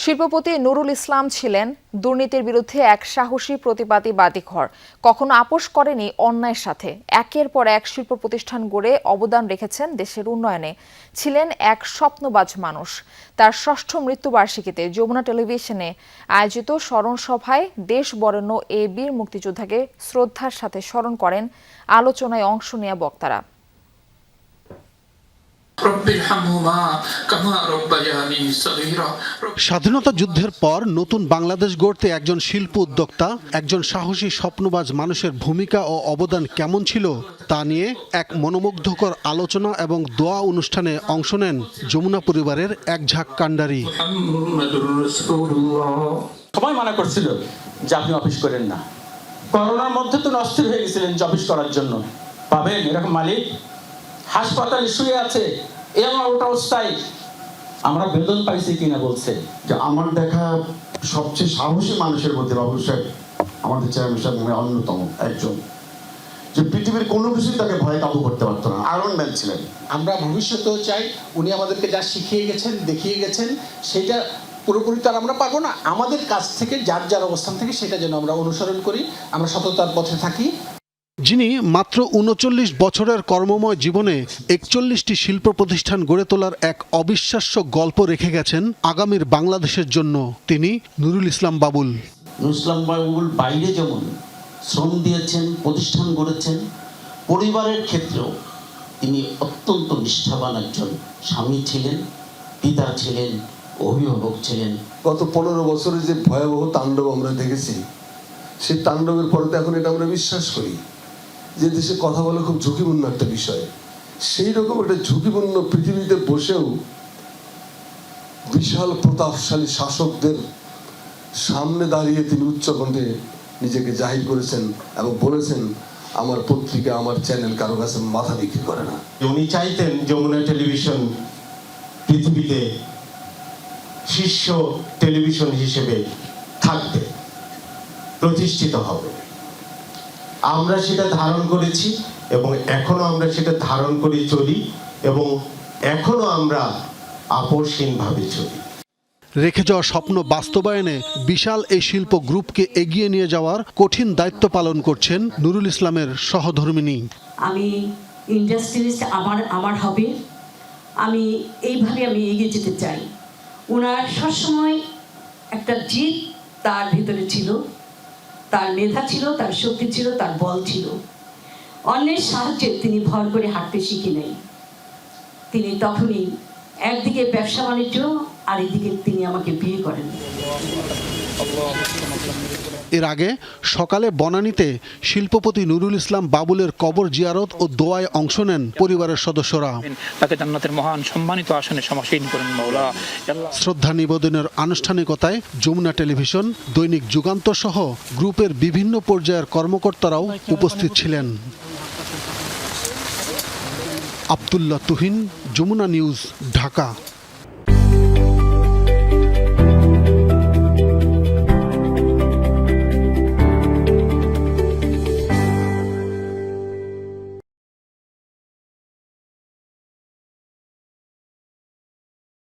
শিল্পপতি নুরুল ইসলাম ছিলেন দুর্নীতির বিরুদ্ধে এক সাহসী প্রতিবাদী বাতিঘর। কখনো আপোষ করেনি অন্যায়ের সাথে। একের পর এক শিল্প প্রতিষ্ঠান গড়ে অবদান রেখেছেন দেশের উন্নয়নে। ছিলেন এক স্বপ্নবাজ মানুষ। তার ষষ্ঠ মৃত্যুবার্ষিকীতে যমুনা টেলিভিশনে আয়োজিত স্মরণ সভায় দেশ বরেণ্য এ বীর মুক্তিযোদ্ধাকে শ্রদ্ধার সাথে স্মরণ করেন আলোচনায় অংশ নেয়া বক্তারা। স্বাধীনতা যুদ্ধের পর নতুন বাংলাদেশ গড়তে একজন শিল্প উদ্যোক্তা, একজন সাহসী স্বপ্নবাজ মানুষের ভূমিকা ও অবদান কেমন ছিল তা নিয়ে এক মনোমুগ্ধকর আলোচনা এবং দোয়া অনুষ্ঠানে অংশ নেন যমুনা পরিবারের এক ঝাঁক কাণ্ডারি। সবাই মানা করছিল যে আপনি অফিস করেন না। করোনার মধ্যে তো অস্থির হয়ে গেছিলেন যে অফিস করার জন্য। পাবেন এরকম মালিক? হাসপাতালে শুয়ে আছে, ওটা অবস্থায় আমরা বেতন পাইছি কিনা বলছে। যে আমার দেখা সবচেয়ে সাহসী মানুষের মধ্যে অবশ্যই আমাদের চেয়ারম্যান সাহেব অন্যতম একজন, যে পৃথিবীর কোনো কিছুই তাকে ভয় কাবু করতে পারতো না। আয়রন ম্যান ছিলেন। আমরা ভবিষ্যতেও চাই উনি আমাদেরকে যা শিখিয়ে গেছেন, দেখিয়ে গেছেন, সেটা পুরোপুরি তো আর আমরা পারবো না। আমাদের কাছ থেকে যার যার অবস্থান থেকে সেটা যেন আমরা অনুসরণ করি, আমরা সততার পথে থাকি। যিনি মাত্র ৩৯ বছরের কর্মময় জীবনে ৪১টি শিল্প প্রতিষ্ঠান গড়ে তোলার এক অবিশ্বাস্য গল্প রেখে গেছেন আগামীর বাংলাদেশের জন্য, তিনি নুরুল ইসলাম বাবুল। নুরুল ইসলাম বাবুল বাইরে যেমন শ্রম দিয়েছেন, প্রতিষ্ঠান গড়েছেন, পরিবারের ক্ষেত্রেও তিনি অত্যন্ত নিষ্ঠাবান একজন স্বামী ছিলেন, পিতা ছিলেন, অভিভাবক ছিলেন। গত ১৫ বছরে যে ভয়াবহ তাণ্ডব আমরা দেখেছি, সেই তাণ্ডবের পরে তো এখন এটা আমরা বিশ্বাস করি যে দেশে কথা বলা খুব ঝুঁকিপূর্ণ একটা বিষয়। সেই রকম একটা ঝুঁকিপূর্ণ পৃথিবীতে বসেও বিশাল প্রতাপশালী শাসকদের সামনে দাঁড়িয়ে তিনি উচ্চকণ্ঠে নিজেকে জাহির করেছেন এবং বলেছেন, আমার পত্রিকা, আমার চ্যানেল কারো কাছে মাথা বিক্রি করে না। উনি চাইতেন যমুনা টেলিভিশন পৃথিবীতে শীর্ষ টেলিভিশন হিসেবে থাকবে, প্রতিষ্ঠিত হবে। আমরা সেটা ধারণ করেছি এবং এখনো আমরা সেটা ধারণ করে চলি এবং এখনো আমরা আপোষহীনভাবে চলি। রেখে যাওয়া স্বপ্ন বাস্তবায়নে বিশাল এই শিল্প গ্রুপকে এগিয়ে নিয়ে যাওয়ার কঠিন দায়িত্ব পালন করছেন নুরুল ইসলামের সহধর্মিণী। আমি ইন্ডাস্ট্রিয়ালিস্ট আমার হবে, আমি এইভাবে এগিয়ে যেতে চাই। ওনার সবসময় একটা জিদ তার ভিতরে ছিল, তার মেধা ছিল, তার শক্তি ছিল, তার বল ছিল। অন্যের সাহায্যে তিনি ভর করে হাঁটতে শিখে নেই। তিনি তখনই একদিকে ব্যবসা বাণিজ্য আর এদিকে তিনি আমাকে বিয়ে করেন। এর আগে সকালে বনানীতে শিল্পপতি নুরুল ইসলাম বাবুলের কবর জিয়ারত ও দোয়ায় অংশ নেন পরিবারের সদস্যরা। তাকে জান্নাতের মহান সম্মানিত আসনে সমাসীন করেন মাওলা। শ্রদ্ধা নিবেদনের আনুষ্ঠানিকতায় যমুনা টেলিভিশন, দৈনিক যুগান্তর সহ গ্রুপের বিভিন্ন পর্যায়ের কর্মকর্তারাও উপস্থিত ছিলেন। আব্দুল্লাহ তুহিন, যমুনা নিউজ, ঢাকা।